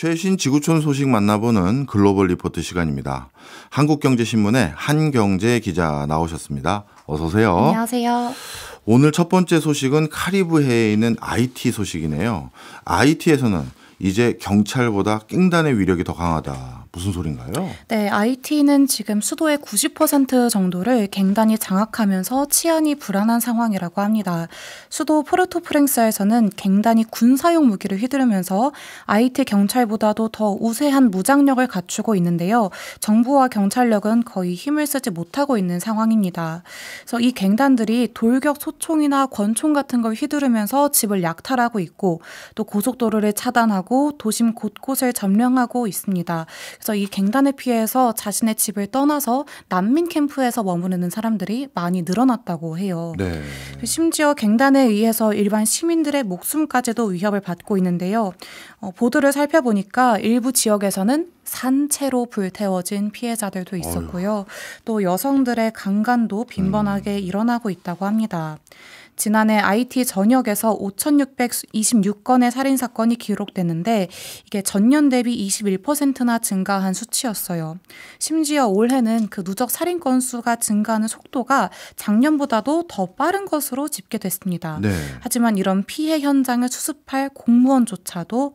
최신 지구촌 소식 만나보는 글로벌 리포트 시간입니다. 한국경제신문의 한경제 기자 나오셨습니다. 어서 오세요. 안녕하세요. 오늘 첫 번째 소식은 카리브해에 있는 IT 소식이네요. IT에서는 이제 경찰보다 깽단의 위력이 더 강하다. 무슨 소린가요? 네, IT는 지금 수도의 90% 정도를 갱단이 장악하면서 치안이 불안한 상황이라고 합니다. 수도 포르토프랭스에서는 갱단이 군사용 무기를 휘두르면서 IT 경찰보다도 더 우세한 무장력을 갖추고 있는데요. 정부와 경찰력은 거의 힘을 쓰지 못하고 있는 상황입니다. 그래서 이 갱단들이 돌격 소총이나 권총 같은 걸 휘두르면서 집을 약탈하고 있고 또 고속도로를 차단하고 도심 곳곳을 점령하고 있습니다. 그래서 이 갱단에 피해서 자신의 집을 떠나서 난민 캠프에서 머무르는 사람들이 많이 늘어났다고 해요. 네. 심지어 갱단에 의해서 일반 시민들의 목숨까지도 위협을 받고 있는데요. 보도를 살펴보니까 일부 지역에서는 산채로 불태워진 피해자들도 있었고요. 또 여성들의 강간도 빈번하게 일어나고 있다고 합니다. 지난해 IT 전역에서 5,626건의 살인사건이 기록됐는데 이게 전년 대비 21%나 증가한 수치였어요. 심지어 올해는 그 누적 살인 건수가 증가하는 속도가 작년보다도 더 빠른 것으로 집계됐습니다. 네. 하지만 이런 피해 현장을 수습할 공무원조차도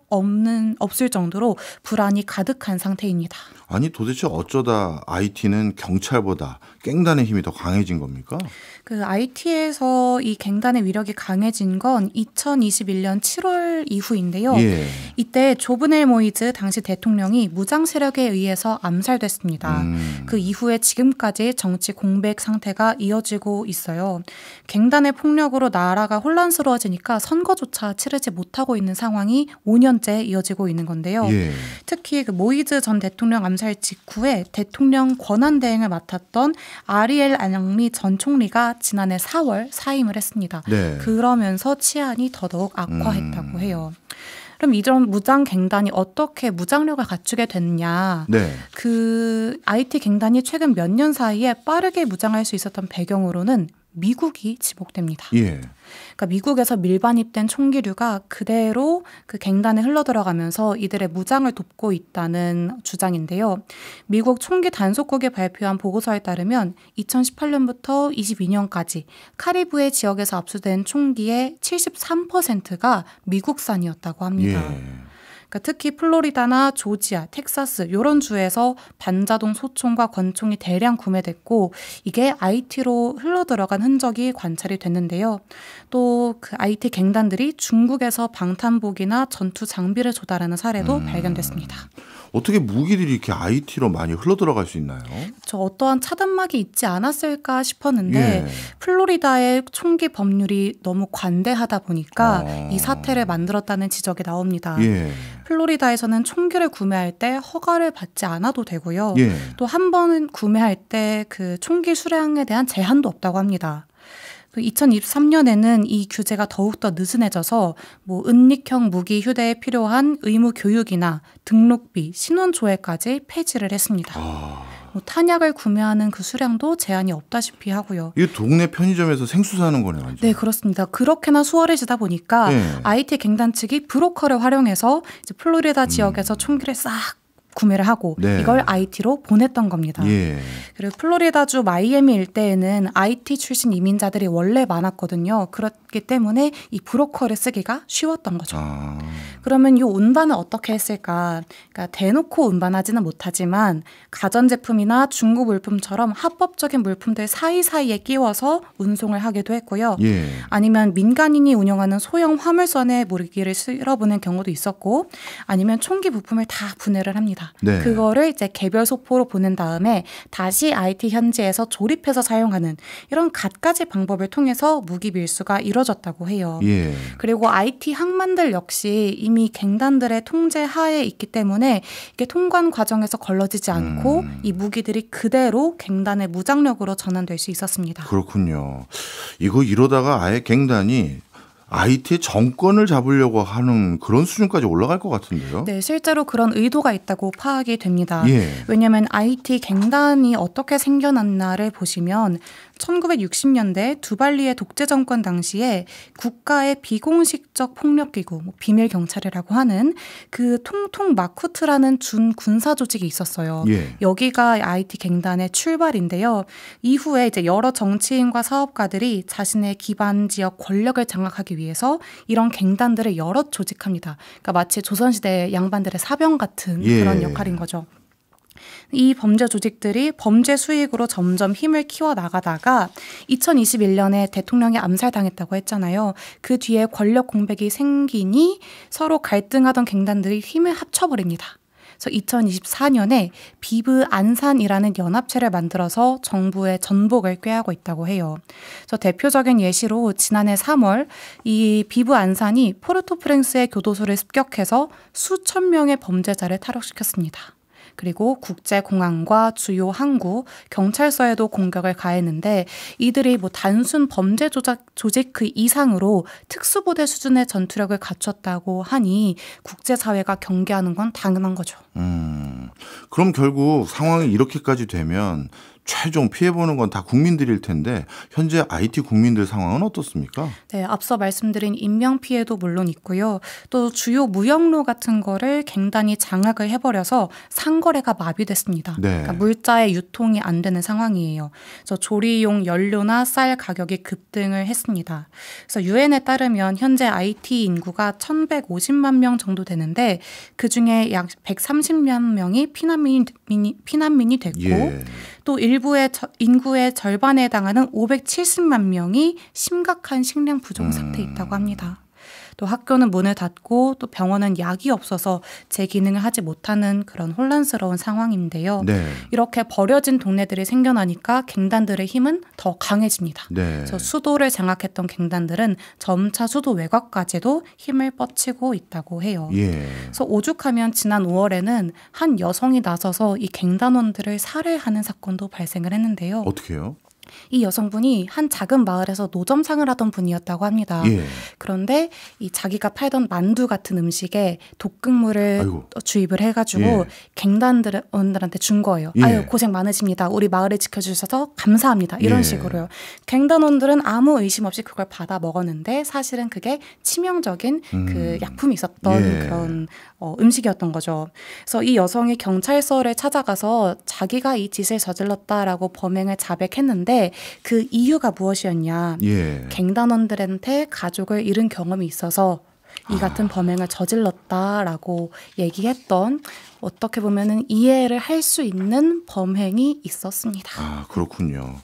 없을 정도로 불안이 가득한 상태입니다. 아니 도대체 어쩌다 IT는 경찰보다 깽단의 힘이 더 강해진 겁니까? 그 IT에서 이 갱단의 위력이 강해진 건 2021년 7월 이후인데요. 예. 이때 조브넬 모이즈 당시 대통령이 무장 세력에 의해서 암살됐습니다. 그 이후에 지금까지 정치 공백 상태가 이어지고 있어요. 갱단의 폭력으로 나라가 혼란스러워지니까 선거조차 치르지 못하고 있는 상황이 5년째 이어지고 있는 건데요. 예. 특히 그 모이즈 전 대통령 암살 직후에 대통령 권한대행을 맡았던 아리엘 아냥리 전 총리가 지난해 4월 사임을 했습니다. 네. 그러면서 치안이 더더욱 악화했다고 해요. 그럼 이런 무장 갱단이 어떻게 무장력을 갖추게 됐냐? 네. 그 IT 갱단이 최근 몇 년 사이에 빠르게 무장할 수 있었던 배경으로는 미국이 지목됩니다. 예. 그러니까 미국에서 밀반입된 총기류가 그대로 그 갱단에 흘러들어가면서 이들의 무장을 돕고 있다는 주장인데요. 미국 총기 단속국이 발표한 보고서에 따르면 2018년부터 22년까지 카리브해 지역에서 압수된 총기의 73%가 미국산이었다고 합니다. 예. 그러니까 특히 플로리다나 조지아, 텍사스 이런 주에서 반자동 소총과 권총이 대량 구매됐고 이게 IT로 흘러들어간 흔적이 관찰이 됐는데요. 또 그 IT 갱단들이 중국에서 방탄복이나 전투 장비를 조달하는 사례도 발견됐습니다. 어떻게 무기들이 이렇게 IT로 많이 흘러들어갈 수 있나요? 저 어떠한 차단막이 있지 않았을까 싶었는데 예. 플로리다의 총기 법률이 너무 관대하다 보니까 이 사태를 만들었다는 지적이 나옵니다. 예. 플로리다에서는 총기를 구매할 때 허가를 받지 않아도 되고요. 예. 또 한 번은 구매할 때 그 총기 수량에 대한 제한도 없다고 합니다. 2023년에는 이 규제가 더욱더 느슨해져서 뭐 은닉형 무기 휴대에 필요한 의무 교육이나 등록비, 신원 조회까지 폐지를 했습니다. 뭐 탄약을 구매하는 그 수량도 제한이 없다시피 하고요. 이 동네 편의점에서 생수 사는 거네 완전. 네, 그렇습니다. 그렇게나 수월해지다 보니까 예. IT 갱단 측이 브로커를 활용해서 이제 플로리다 지역에서 총기를 싹 구매를 하고 네. 이걸 IT로 보냈던 겁니다. 예. 그리고 플로리다주 마이애미 일대에는 IT 출신 이민자들이 원래 많았거든요. 그렇기 때문에 이 브로커를 쓰기가 쉬웠던 거죠. 그러면 이 운반을 어떻게 했을까? 그러니까 대놓고 운반하지는 못하지만 가전제품이나 중고 물품처럼 합법적인 물품들 사이사이에 끼워서 운송을 하기도 했고요. 예. 아니면 민간인이 운영하는 소형 화물선에 무기를 실어보낸 경우도 있었고 아니면 총기 부품을 다 분해를 합니다. 네. 그거를 이제 개별 소포로 보낸 다음에 다시 IT 현지에서 조립해서 사용하는 이런 갖가지 방법을 통해서 무기 밀수가 이루어졌다고 해요. 예. 그리고 IT 항만들 역시 이미 갱단들의 통제 하에 있기 때문에 이게 통관 과정에서 걸러지지 않고 이 무기들이 그대로 갱단의 무장력으로 전환될 수 있었습니다. 그렇군요. 이거 이러다가 아예 갱단이 IT의 정권을 잡으려고 하는 그런 수준까지 올라갈 것 같은데요. 네, 실제로 그런 의도가 있다고 파악이 됩니다. 예. 왜냐하면 IT 갱단이 어떻게 생겨났나를 보시면 1960년대 두발리의 독재 정권 당시에 국가의 비공식적 폭력기구, 비밀 경찰이라고 하는 그 통통 마쿠트라는 준 군사 조직이 있었어요. 예. 여기가 IT 갱단의 출발인데요. 이후에 이제 여러 정치인과 사업가들이 자신의 기반 지역 권력을 장악하기 위해서 이런 갱단들을 여럿 조직합니다. 그러니까 마치 조선시대 양반들의 사병 같은 예. 그런 역할인 거죠. 이 범죄 조직들이 범죄 수익으로 점점 힘을 키워나가다가 2021년에 대통령이 암살당했다고 했잖아요. 그 뒤에 권력 공백이 생기니 서로 갈등하던 갱단들이 힘을 합쳐버립니다. 그래서 2024년에 비브 안산이라는 연합체를 만들어서 정부의 전복을 꾀하고 있다고 해요. 그래서 대표적인 예시로 지난해 3월 이 비브 안산이 포르토프랭스의 교도소를 습격해서 수천 명의 범죄자를 탈옥시켰습니다. 그리고 국제공항과 주요 항구, 경찰서에도 공격을 가했는데 이들이 뭐 단순 범죄 조직 그 이상으로 특수부대 수준의 전투력을 갖췄다고 하니 국제사회가 경계하는 건 당연한 거죠. 그럼 결국 상황이 이렇게까지 되면 최종 피해보는 건 다 국민들일 텐데 현재 IT 국민들 상황은 어떻습니까? 네, 앞서 말씀드린 인명피해도 물론 있고요. 또 주요 무역로 같은 거를 갱단이 장악을 해버려서 상거래가 마비됐습니다. 네. 그러니까 물자의 유통이 안 되는 상황이에요. 그래서 조리용 연료나 쌀 가격이 급등을 했습니다. 그래서 유엔에 따르면 현재 IT 인구가 1,150만 명 정도 되는데 그중에 약 130만 명이 피난민이 됐고 예. 또 일부의 인구의 절반에 해당하는 570만 명이 심각한 식량 부족 상태에 있다고 합니다. 또 학교는 문을 닫고 또 병원은 약이 없어서 제 기능을 하지 못하는 그런 혼란스러운 상황인데요. 네. 이렇게 버려진 동네들이 생겨나니까 갱단들의 힘은 더 강해집니다. 네. 그래서 수도를 장악했던 갱단들은 점차 수도 외곽까지도 힘을 뻗치고 있다고 해요. 예. 그래서 오죽하면 지난 5월에는 한 여성이 나서서 이 갱단원들을 살해하는 사건도 발생을 했는데요. 어떻게요? 이 여성분이 한 작은 마을에서 노점상을 하던 분이었다고 합니다. 예. 그런데 이 자기가 팔던 만두 같은 음식에 독극물을 아이고. 주입을 해가지고 예. 갱단원들한테 준 거예요. 예. 아유 고생 많으십니다. 우리 마을을 지켜주셔서 감사합니다. 이런 예. 식으로요. 갱단원들은 아무 의심 없이 그걸 받아 먹었는데 사실은 그게 치명적인 그 약품이 있었던 예. 그런 음식이었던 거죠. 그래서 이 여성이 경찰서를 찾아가서 자기가 이 짓을 저질렀다라고 범행을 자백했는데 그 이유가 무엇이었냐. 예. 갱단원들한테 가족을 잃은 경험이 있어서 이 같은 범행을 저질렀다라고 얘기했던 어떻게 보면은 이해를 할 수 있는 범행이 있었습니다. 아, 그렇군요.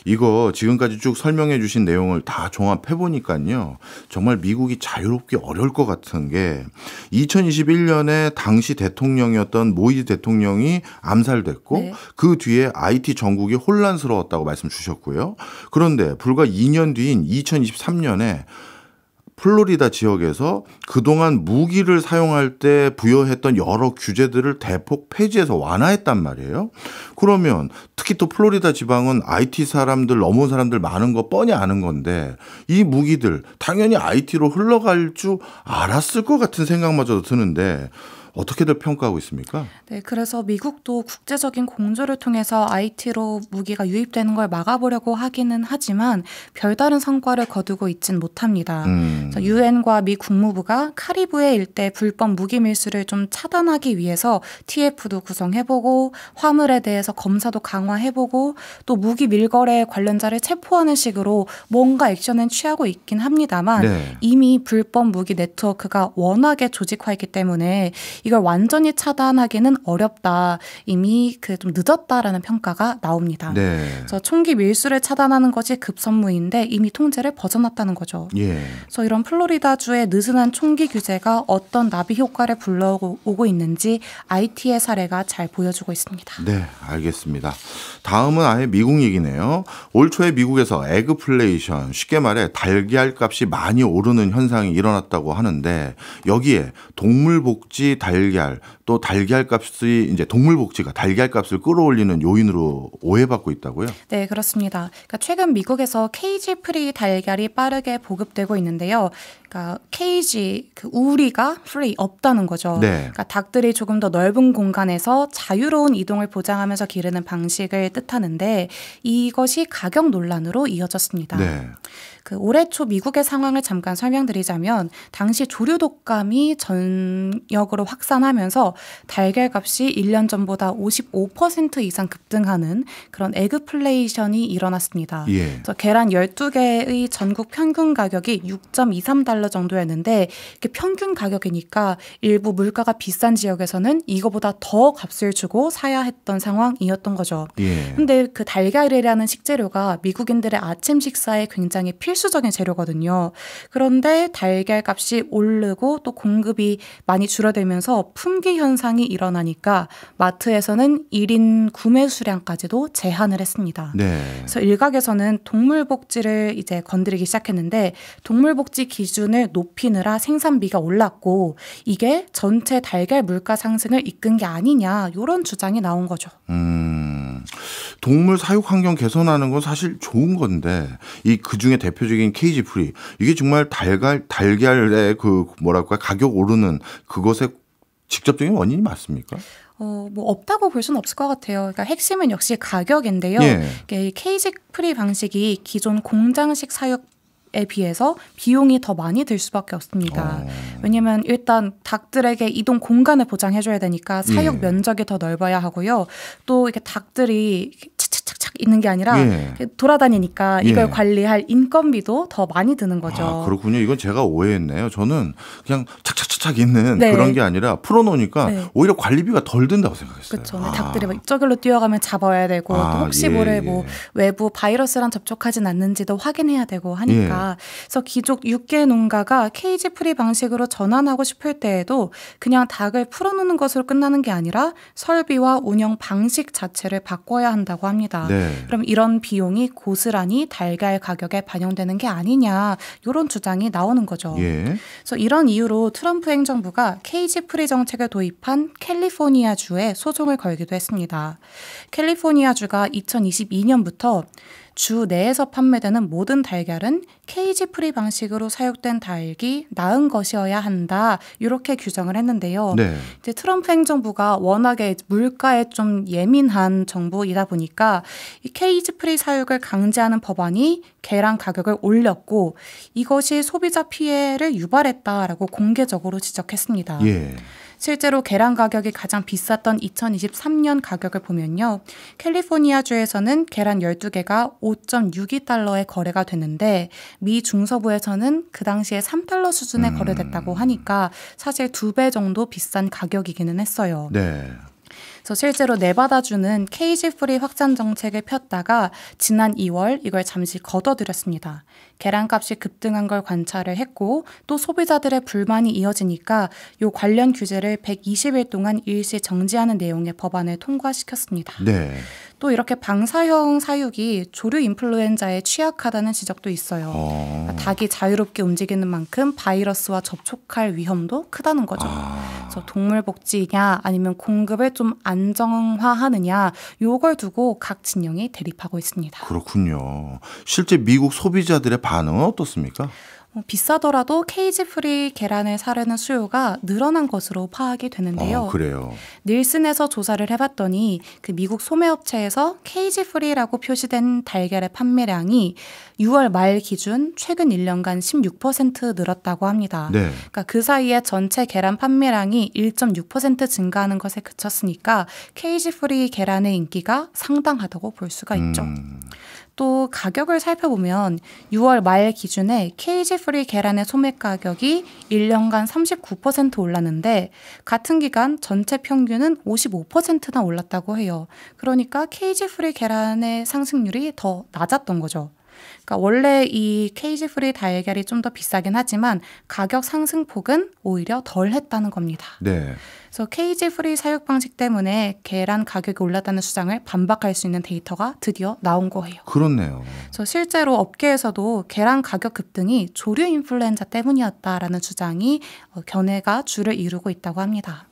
이거 지금까지 쭉 설명해 주신 내용을 다 종합해 보니까요. 정말 미국이 자유롭기 어려울 것 같은 게 2021년에 당시 대통령이었던 모이지 대통령이 암살됐고 네. 그 뒤에 IT 전국이 혼란스러웠다고 말씀 주셨고요. 그런데 불과 2년 뒤인 2023년에 플로리다 지역에서 그동안 무기를 사용할 때 부여했던 여러 규제들을 대폭 폐지해서 완화했단 말이에요. 그러면 특히 또 플로리다 지방은 IT 사람들, 넘어온 사람들 많은 거 뻔히 아는 건데 이 무기들 당연히 IT로 흘러갈 줄 알았을 것 같은 생각마저도 드는데 어떻게들 평가하고 있습니까? 네, 그래서 미국도 국제적인 공조를 통해서 IT로 무기가 유입되는 걸 막아보려고 하기는 하지만 별다른 성과를 거두고 있진 못합니다. 유엔과 미 국무부가 카리브해 일대 불법 무기 밀수를 좀 차단하기 위해서 TF도 구성해보고 화물에 대해서 검사도 강화해보고 또 무기 밀거래 관련자를 체포하는 식으로 뭔가 액션은 취하고 있긴 합니다만 네. 이미 불법 무기 네트워크가 워낙에 조직화 있기 때문에 이걸 완전히 차단하기는 어렵다. 이미 그 좀 늦었다라는 평가가 나옵니다. 네. 그래서 총기 밀수를 차단하는 것이 급선무인데 이미 통제를 벗어났다는 거죠. 예. 그래서 이런 플로리다주의 느슨한 총기 규제가 어떤 나비 효과를 불러오고 있는지 IT의 사례가 잘 보여주고 있습니다. 네, 알겠습니다. 다음은 아예 미국 얘기네요. 올 초에 미국에서 에그플레이션, 쉽게 말해 달걀 값이 많이 오르는 현상이 일어났다고 하는데 여기에 동물복지 달걀 또 달걀 값이 이제 동물 복지가 달걀 값을 끌어올리는 요인으로 오해받고 있다고요? 네, 그렇습니다. 그러니까 최근 미국에서 케이지 프리 달걀이 빠르게 보급되고 있는데요. 그러니까 케이지 그 우리가 프리 없다는 거죠. 네. 그러니까 닭들이 조금 더 넓은 공간에서 자유로운 이동을 보장하면서 기르는 방식을 뜻하는데 이것이 가격 논란으로 이어졌습니다. 네. 그 올해 초 미국의 상황을 잠깐 설명드리자면 당시 조류 독감이 전역으로 확산하면서 달걀 값이 1년 전보다 55% 이상 급등하는 그런 에그플레이션이 일어났습니다. 예. 그래서 계란 12개의 전국 평균 가격이 6.23달러 정도였는데 이게 평균 가격이니까 일부 물가가 비싼 지역에서는 이거보다 더 값을 주고 사야 했던 상황이었던 거죠. 예. 근데 그 달걀이라는 식재료가 미국인들의 아침 식사에 굉장히 필수적인 재료거든요. 그런데 달걀 값이 오르고 또 공급이 많이 줄어들면서 품귀 현상이 일어나니까 마트에서는 1인 구매 수량까지도 제한을 했습니다. 네. 그래서 일각에서는 동물 복지를 이제 건드리기 시작했는데 동물 복지 기준을 높이느라 생산비가 올랐고 이게 전체 달걀 물가 상승을 이끈 게 아니냐 이런 주장이 나온 거죠. 동물 사육 환경 개선하는 건 사실 좋은 건데 이 그중에 대표적인 케이지 프리 이게 정말 달걀의 그 뭐랄까 가격 오르는 그것의 직접적인 원인이 맞습니까? 뭐 없다고 볼 수는 없을 것 같아요. 그러니까 핵심은 역시 가격인데요. 예. 이게 케이지 프리 방식이 기존 공장식 사육에 비해서 비용이 더 많이 들 수밖에 없습니다. 왜냐하면 일단 닭들에게 이동 공간을 보장해줘야 되니까 사육 예. 면적이 더 넓어야 하고요. 또 이게 닭들이 착착착 있는 게 아니라 예. 돌아다니니까 이걸 예. 관리할 인건비도 더 많이 드는 거죠. 아, 그렇군요. 이건 제가 오해했네요. 저는 그냥 착착착착 있는 네. 그런 게 아니라 풀어놓으니까 네. 오히려 관리비가 덜 든다고 생각했어요. 그렇죠. 닭들이 막 이쪽으로 뛰어가면 잡아야 되고 또 혹시 예, 모를 예. 뭐 외부 바이러스랑 접촉하진 않는지도 확인해야 되고 하니까 그래서 기존 육계 농가가 케이지 프리 방식으로 전환하고 싶을 때에도 그냥 닭을 풀어놓는 것으로 끝나는 게 아니라 설비와 운영 방식 자체를 바꿔야 한다고 합니다. 네. 그럼 이런 비용이 고스란히 달걀 가격에 반영되는 게 아니냐 이런 주장이 나오는 거죠. 예. 그래서 이런 이유로 트럼프 행정부가 케이지 프리 정책을 도입한 캘리포니아주에 소송을 걸기도 했습니다. 캘리포니아주가 2022년부터 주 내에서 판매되는 모든 달걀은 케이지 프리 방식으로 사육된 닭이 나은 것이어야 한다. 이렇게 규정을 했는데요. 네. 이제 트럼프 행정부가 워낙에 물가에 좀 예민한 정부이다 보니까 이 케이지 프리 사육을 강제하는 법안이 계란 가격을 올렸고 이것이 소비자 피해를 유발했다라고 공개적으로 지적했습니다. 예. 실제로 계란 가격이 가장 비쌌던 2023년 가격을 보면요. 캘리포니아주에서는 계란 12개가 5.62달러에 거래가 됐는데 미 중서부에서는 그 당시에 3달러 수준에 거래됐다고 하니까 사실 2배 정도 비싼 가격이기는 했어요. 네. 그래서 실제로 네바다주는 케이지 프리 확산 정책을 폈다가 지난 2월 이걸 잠시 거둬들였습니다. 계란값이 급등한 걸 관찰을 했고 또 소비자들의 불만이 이어지니까 이 관련 규제를 120일 동안 일시 정지하는 내용의 법안을 통과시켰습니다. 네. 또 이렇게 방사형 사육이 조류 인플루엔자에 취약하다는 지적도 있어요. 닭이 자유롭게 움직이는 만큼 바이러스와 접촉할 위험도 크다는 거죠. 그래서 동물 복지냐 아니면 공급을 좀 안정화하느냐 요걸 두고 각 진영이 대립하고 있습니다. 그렇군요. 실제 미국 소비자들의 반응은 어떻습니까? 비싸더라도 케이지 프리 계란을 사려는 수요가 늘어난 것으로 파악이 되는데요. 그래요. 닐슨에서 조사를 해봤더니 그 미국 소매업체에서 케이지 프리라고 표시된 달걀의 판매량이 6월 말 기준 최근 1년간 16% 늘었다고 합니다. 네. 그러니까 그 사이에 전체 계란 판매량이 1.6% 증가하는 것에 그쳤으니까 케이지 프리 계란의 인기가 상당하다고 볼 수가 있죠. 또 가격을 살펴보면 6월 말 기준에 케이지 프리 계란의 소매 가격이 1년간 39% 올랐는데 같은 기간 전체 평균은 55%나 올랐다고 해요. 그러니까 케이지 프리 계란의 상승률이 더 낮았던 거죠. 그러니까 원래 이 케이지 프리 달걀이 좀 더 비싸긴 하지만 가격 상승폭은 오히려 덜 했다는 겁니다. 네. 그래서 케이지 프리 사육 방식 때문에 계란 가격이 올랐다는 주장을 반박할 수 있는 데이터가 드디어 나온 거예요. 그렇네요. 그래서 실제로 업계에서도 계란 가격 급등이 조류 인플루엔자 때문이었다라는 주장이 견해가 주를 이루고 있다고 합니다.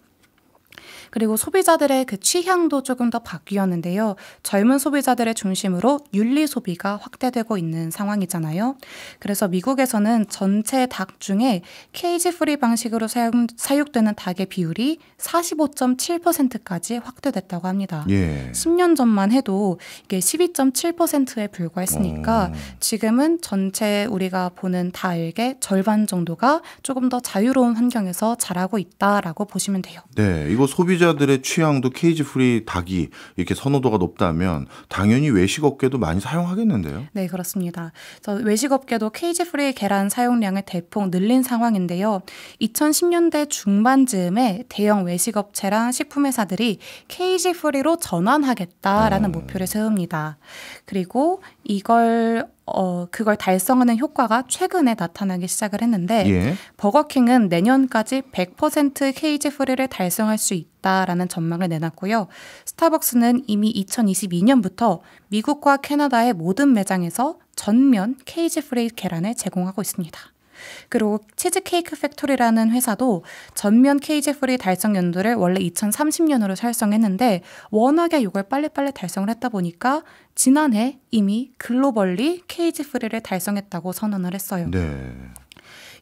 그리고 소비자들의 그 취향도 조금 더 바뀌었는데요. 젊은 소비자들의 중심으로 윤리 소비가 확대되고 있는 상황이잖아요. 그래서 미국에서는 전체 닭 중에 케이지 프리 방식으로 사육되는 닭의 비율이 45.7%까지 확대됐다고 합니다. 예. 10년 전만 해도 이게 12.7%에 불과했으니까 지금은 전체 우리가 보는 닭의 절반 정도가 조금 더 자유로운 환경에서 자라고 있다라고 보시면 돼요. 네, 이거 소비자들의 취향도 케이지 프리 닭이 이렇게 선호도가 높다면 당연히 외식업계도 많이 사용하겠는데요. 네, 그렇습니다. 그래서 외식업계도 케이지 프리 계란 사용량을 대폭 늘린 상황인데요. 2010년대 중반쯤에 대형 외식업체랑 식품회사들이 케이지 프리로 전환하겠다라는 목표를 세웁니다. 그리고 그걸 달성하는 효과가 최근에 나타나기 시작을 했는데 예. 버거킹은 내년까지 100% 케이지 프리를 달성할 수 있다라는 전망을 내놨고요. 스타벅스는 이미 2022년부터 미국과 캐나다의 모든 매장에서 전면 케이지 프리 계란을 제공하고 있습니다. 그리고 치즈케이크 팩토리라는 회사도 전면 케이지 프리 달성 연도를 원래 2030년으로 설정했는데 워낙에 이걸 빨리빨리 달성을 했다 보니까 지난해 이미 글로벌리 케이지 프리를 달성했다고 선언을 했어요. 네.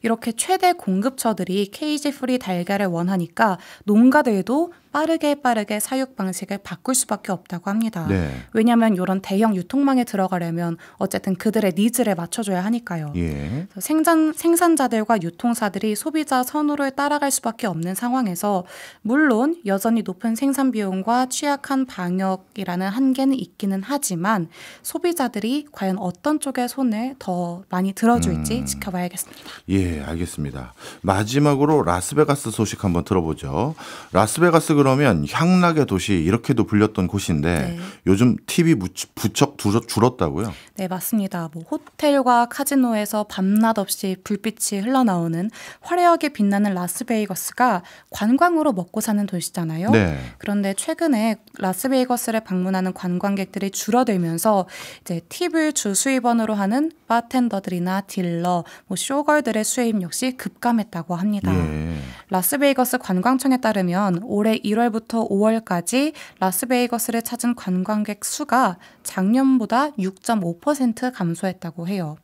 이렇게 최대 공급처들이 케이지 프리 달걀을 원하니까 농가들도 빠르게 사육 방식을 바꿀 수밖에 없다고 합니다. 네. 왜냐하면 이런 대형 유통망에 들어가려면 어쨌든 그들의 니즈를 맞춰줘야 하니까요. 예. 생산자들과 유통사들이 소비자 선호를 따라갈 수밖에 없는 상황에서 물론 여전히 높은 생산 비용과 취약한 방역이라는 한계는 있기는 하지만 소비자들이 과연 어떤 쪽의 손을 더 많이 들어줄지 지켜봐야겠습니다. 예, 알겠습니다. 마지막으로 라스베가스 소식 한번 들어보죠. 라스베가스 그러면 향락의 도시 이렇게도 불렸던 곳인데 네. 요즘 TV 부쩍 줄었다고요? 네, 맞습니다. 뭐 호텔과 카지노에서 밤낮 없이 불빛이 흘러나오는 화려하게 빛나는 라스베이거스가 관광으로 먹고 사는 도시잖아요. 네. 그런데 최근에 라스베이거스를 방문하는 관광객들이 줄어들면서 이제 팁을 주 수입원으로 하는 바텐더들이나 딜러, 쇼걸들의 수입 역시 급감했다고 합니다. 예. 라스베이거스 관광청에 따르면 올해 1월부터 5월까지 라스베이거스를 찾은 관광객 수가 작년보다 6.5% 감소했다고 해요.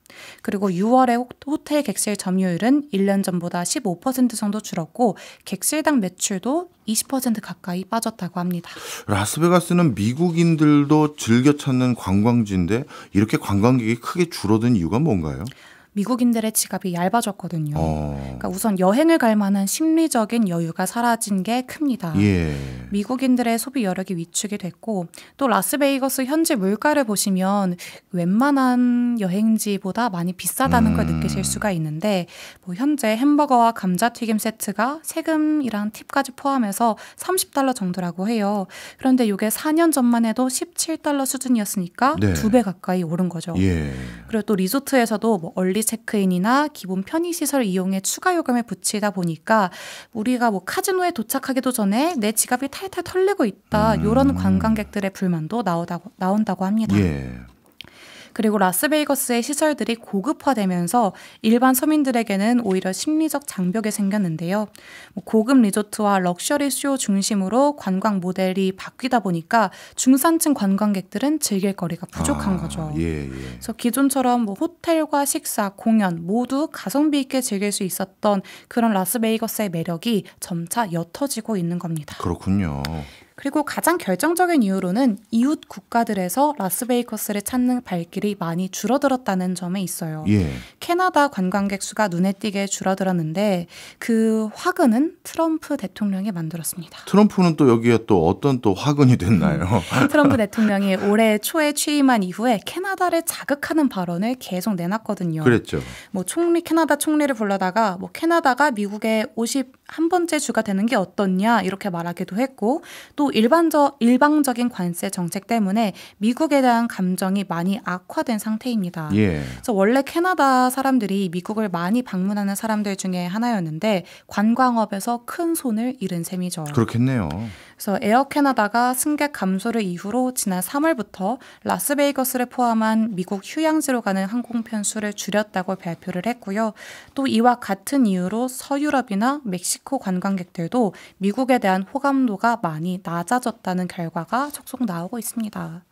그리고 6월에 호텔 객실 점유율은 1년 전보다 15% 정도 줄었고 객실당 매출도 20% 가까이 빠졌다고 합니다. 라스베가스는 미국인들도 즐겨 찾는 관광지인데 이렇게 관광객이 크게 줄어든 이유가 뭔가요? 미국인들의 지갑이 얇아졌거든요. 그러니까 우선 여행을 갈 만한 심리적인 여유가 사라진 게 큽니다. 예. 미국인들의 소비 여력이 위축이 됐고 또 라스베이거스 현지 물가를 보시면 웬만한 여행지보다 많이 비싸다는 걸 느끼실 수가 있는데 뭐 현재 햄버거와 감자튀김 세트가 세금이랑 팁까지 포함해서 $30 정도라고 해요. 그런데 이게 4년 전만 해도 $17 수준이었으니까 네. 2배 가까이 오른 거죠. 예. 그리고 또 리조트에서도 뭐 얼리 체크인이나 기본 편의시설 이용에 추가 요금을 붙이다 보니까 우리가 뭐 카지노에 도착하기도 전에 내 지갑이 탈탈 털리고 있다. 이런 관광객들의 불만도 나온다고 합니다. 예. 그리고 라스베이거스의 시설들이 고급화되면서 일반 서민들에게는 오히려 심리적 장벽이 생겼는데요. 고급 리조트와 럭셔리 쇼 중심으로 관광 모델이 바뀌다 보니까 중산층 관광객들은 즐길 거리가 부족한 거죠. 예. 그래서 기존처럼 뭐 호텔과 식사, 공연 모두 가성비 있게 즐길 수 있었던 그런 라스베이거스의 매력이 점차 옅어지고 있는 겁니다. 그렇군요. 그리고 가장 결정적인 이유로는 이웃 국가들에서 라스베이거스를 찾는 발길이 많이 줄어들었다는 점에 있어요. 예. 캐나다 관광객 수가 눈에 띄게 줄어들었는데 그 화근은 트럼프 대통령이 만들었습니다. 트럼프는 또 여기에 또 어떤 또 화근이 됐나요? 트럼프 대통령이 올해 초에 취임한 이후에 캐나다를 자극하는 발언을 계속 내놨거든요. 그랬죠. 뭐 캐나다 총리를 불러다가 뭐 캐나다가 미국의 51번째 주가 되는 게 어떻냐 이렇게 말하기도 했고 또 일방적인 관세 정책 때문에 미국에 대한 감정이 많이 악화된 상태입니다. 예. 그래서 원래 캐나다 사람들이 미국을 많이 방문하는 사람들 중에 하나였는데 관광업에서 큰 손을 잃은 셈이죠. 그렇겠네요. 그래서 에어 캐나다가 승객 감소를 이후로 지난 3월부터 라스베이거스를 포함한 미국 휴양지로 가는 항공편 수를 줄였다고 발표를 했고요. 또 이와 같은 이유로 서유럽이나 멕시코 멕시코 관광객들도 미국에 대한 호감도가 많이 낮아졌다는 결과가 속속 나오고 있습니다.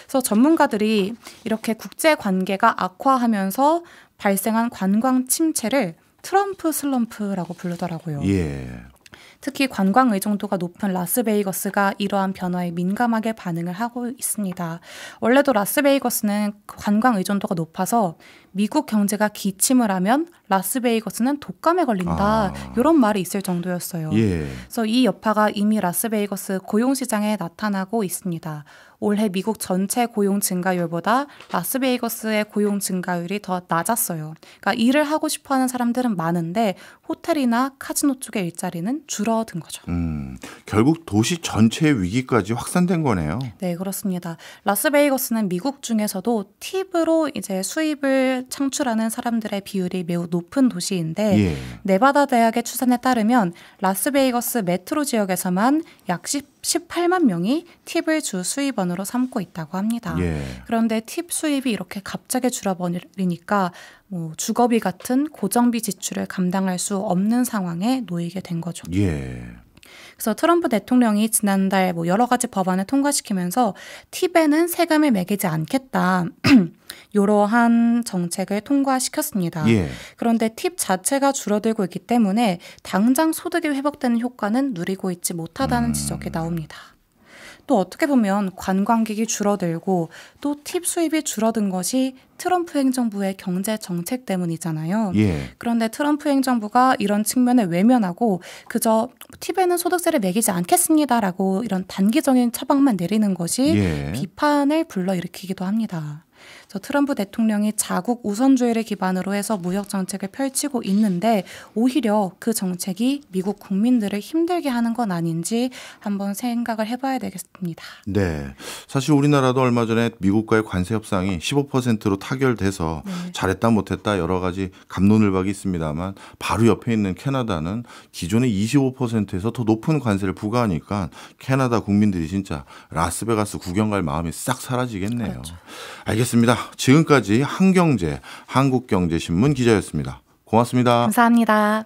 그래서 전문가들이 이렇게 국제 관계가 악화하면서 발생한 관광 침체를 트럼프 슬럼프라고 부르더라고요. 예. 특히 관광 의존도가 높은 라스베이거스가 이러한 변화에 민감하게 반응을 하고 있습니다. 원래도 라스베이거스는 관광 의존도가 높아서 미국 경제가 기침을 하면 라스베이거스는 독감에 걸린다. 이런 말이 있을 정도였어요. 예. 그래서 이 여파가 이미 라스베이거스 고용시장에 나타나고 있습니다. 올해 미국 전체 고용 증가율보다 라스베이거스의 고용 증가율이 더 낮았어요. 그러니까 일을 하고 싶어하는 사람들은 많은데 호텔이나 카지노 쪽의 일자리는 줄어든 거죠. 결국 도시 전체의 위기까지 확산된 거네요. 네, 그렇습니다. 라스베이거스는 미국 중에서도 팁으로 이제 수입을 창출하는 사람들의 비율이 매우 높은 도시인데 예. 네바다 대학의 추산에 따르면 라스베이거스 메트로 지역에서만 약 18만 명이 팁을 주 수입원으로 삼고 있다고 합니다. 예. 그런데 팁 수입이 이렇게 갑자기 줄어버리니까 주거비 같은 고정비 지출을 감당할 수 없는 상황에 놓이게 된 거죠. 예. 그래서 트럼프 대통령이 지난달 여러 가지 법안을 통과시키면서 팁에는 세금을 매기지 않겠다. 이러한 정책을 통과시켰습니다. 예. 그런데 팁 자체가 줄어들고 있기 때문에 당장 소득이 회복되는 효과는 누리고 있지 못하다는 지적이 나옵니다. 또 어떻게 보면 관광객이 줄어들고 또 팁 수입이 줄어든 것이 트럼프 행정부의 경제 정책 때문이잖아요. 예. 그런데 트럼프 행정부가 이런 측면을 외면하고 그저 팁에는 소득세를 매기지 않겠습니다라고 이런 단기적인 처방만 내리는 것이 예. 비판을 불러일으키기도 합니다. 그래서 트럼프 대통령이 자국 우선주의를 기반으로 해서 무역 정책을 펼치고 있는데 오히려 그 정책이 미국 국민들을 힘들게 하는 건 아닌지 한번 생각을 해봐야 되겠습니다. 네, 사실 우리나라도 얼마 전에 미국과의 관세 협상이 15%로 타결돼서 잘했다 못했다 여러 가지 갑론을박이 있습니다만 바로 옆에 있는 캐나다는 기존의 25%에서 더 높은 관세를 부과하니까 캐나다 국민들이 진짜 라스베가스 구경 갈 마음이 싹 사라지겠네요. 그렇죠. 알겠습니다. 지금까지 한경제 한국경제신문 기자였습니다. 고맙습니다. 감사합니다.